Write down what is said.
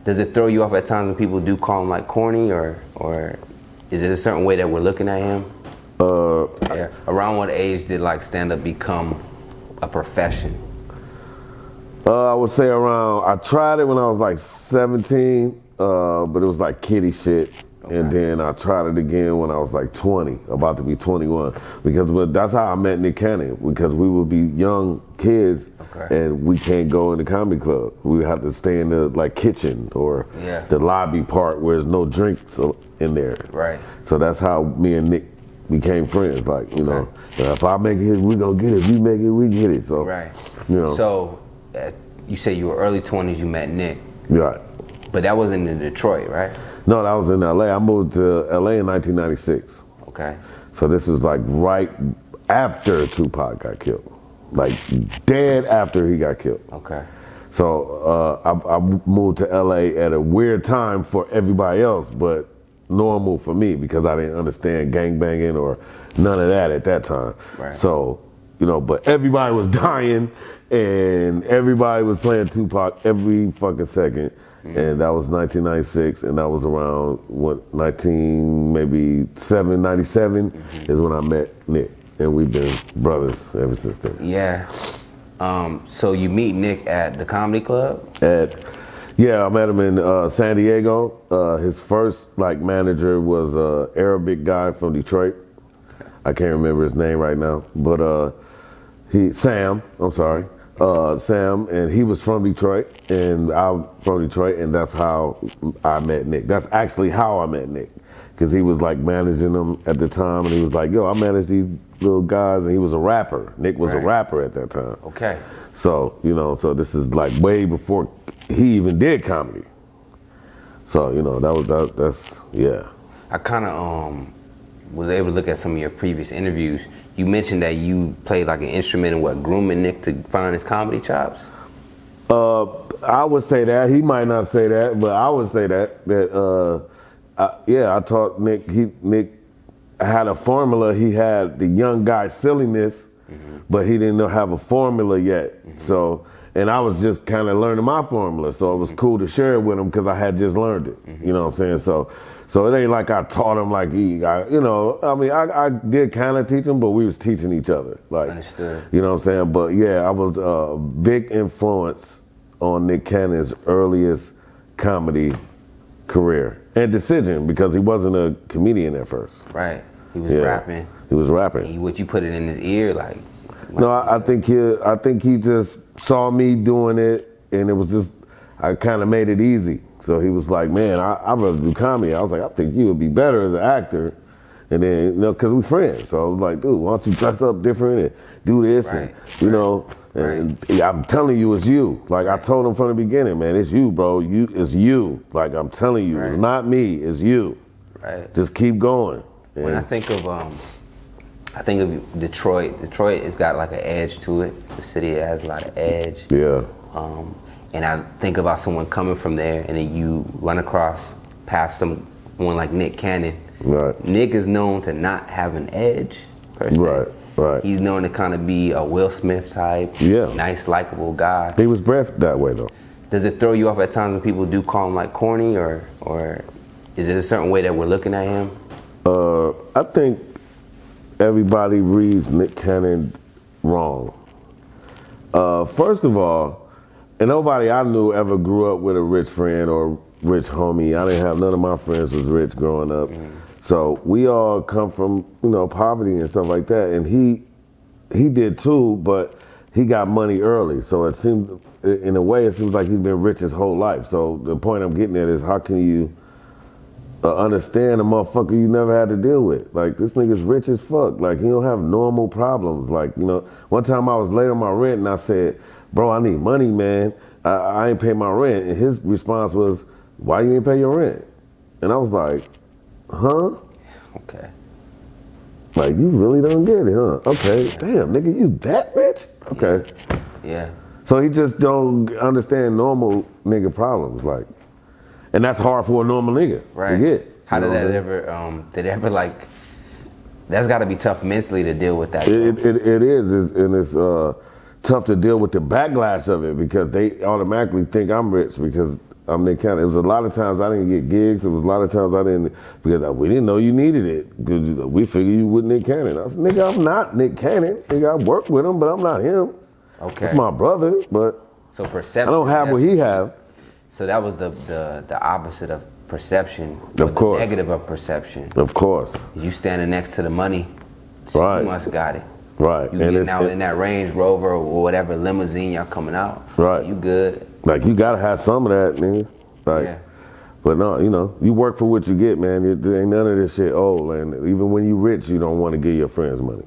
Does it throw you off at times when people do call him like corny, or is it a certain way that we're looking at him? Yeah. Around what age did like stand-up become a profession? I would say around, I tried it when I was like 17, but it was like kiddie shit. Okay. And then I tried it again when I was like 20, about to be 21. Because that's how I met Nick Cannon, because we would be young kids and we can't go in the comedy club. We have to stay in the like kitchen or the lobby part where there's no drinks in there. Right. So that's how me and Nick became friends. Like, you know, if I make it, we gonna get it. If you make it, we get it. So, you know. So, you say you were early 20s, you met Nick. Right. But that wasn't in Detroit, right? No, that was in LA. I moved to LA in 1996. Okay. So this was like right after Tupac got killed. Like dead after he got killed. Okay. So I moved to LA at a weird time for everybody else, but normal for me because I didn't understand gangbanging or none of that at that time. Right. So, you know, but everybody was dying and everybody was playing Tupac every fucking second. And that was 1996, and that was around maybe 97 is when I met Nick, and we've been brothers ever since then. Yeah. So you meet Nick at the comedy club? I met him in San Diego. His first like manager was an Arabic guy from Detroit. I can't remember his name right now, but Sam, and he was from Detroit, and I'm from Detroit, and that's how I met Nick. That's actually how I met Nick, because he was like managing them at the time, and he was like, yo, I manage these little guys, and he was a rapper. Nick was a rapper at that time. Okay. So, you know, so this is like way before he even did comedy. So, you know, that's. I kind of was able to look at some of your previous interviews. You mentioned that you played like an instrument in grooming Nick to find his comedy chops? I would say that. He might not say that, but I would say that. I taught Nick. Nick had a formula. He had the young guy silliness, but he didn't have a formula yet. So, and I was just kind of learning my formula. So it was cool to share it with him because I had just learned it. You know what I'm saying? So it ain't like I taught him like I did kind of teach him, but we was teaching each other. Like, understood. You know what I'm saying? But yeah, I was a big influence on Nick Cannon's earliest comedy career and decision because he wasn't a comedian at first. Right. He was rapping. He was rapping. And what you put it in his ear, like. No, I think he just saw me doing it, and it was just I kind of made it easy. So he was like, man, I'd rather do comedy. I was like, I think you would be better as an actor. And then, you know, because we're friends. So I was like, dude, why don't you dress up different and do this? Right. And, you know, and I'm telling you, it's you. Like I told him from the beginning, man, it's you, bro. It's you. Like I'm telling you, it's not me, it's you. Right. Just keep going. And when I think of Detroit has got like an edge to it. It's a city that has a lot of edge. Yeah. And I think about someone coming from there, and then you run past someone like Nick Cannon. Right. Nick is known to not have an edge, per se. Right. He's known to kind of be a Will Smith type, nice, likable guy. He was bred that way, though. Does it throw you off at times when people do call him like corny, or is it a certain way that we're looking at him? I think everybody reads Nick Cannon wrong. First of all, and nobody I knew ever grew up with a rich friend or rich homie. I didn't have none of my friends was rich growing up. So we all come from, you know, poverty and stuff like that. And he did too, but he got money early. So it seemed, in a way, it seems like he's been rich his whole life. So the point I'm getting at is how can you understand a motherfucker you never had to deal with? Like, this nigga's rich as fuck. Like, he don't have normal problems. Like, you know, one time I was late on my rent and I said, bro, I need money, man. I ain't pay my rent. And his response was, why you ain't pay your rent? And I was like, huh? Okay. Like, you really don't get it, huh? Okay, damn, nigga, you that rich? Okay. Yeah. So he just don't understand normal nigga problems, like, and that's hard for a normal nigga to get. How did that ever, like, that's gotta be tough mentally to deal with that. It is, and it's tough to deal with the backlash of it because they automatically think I'm rich because I'm Nick Cannon. It was a lot of times I didn't get gigs. It was a lot of times I didn't, because we didn't know you needed it. Because we figured you with Nick Cannon. I said, nigga, I'm not Nick Cannon. Nigga, I work with him, but I'm not him. Okay. It's my brother, but so perception. I don't have what he have. So that was the opposite of perception. Of course. The negative of perception. Of course. You standing next to the money, so Right. you must got it. Right. You getting out in that Range Rover or whatever limousine y'all coming out. Right. You good. Like, you gotta have some of that, nigga. Like, Yeah. but no, you know, you work for what you get, man. There ain't none of this shit old. And even when you rich, you don't want to give your friends money.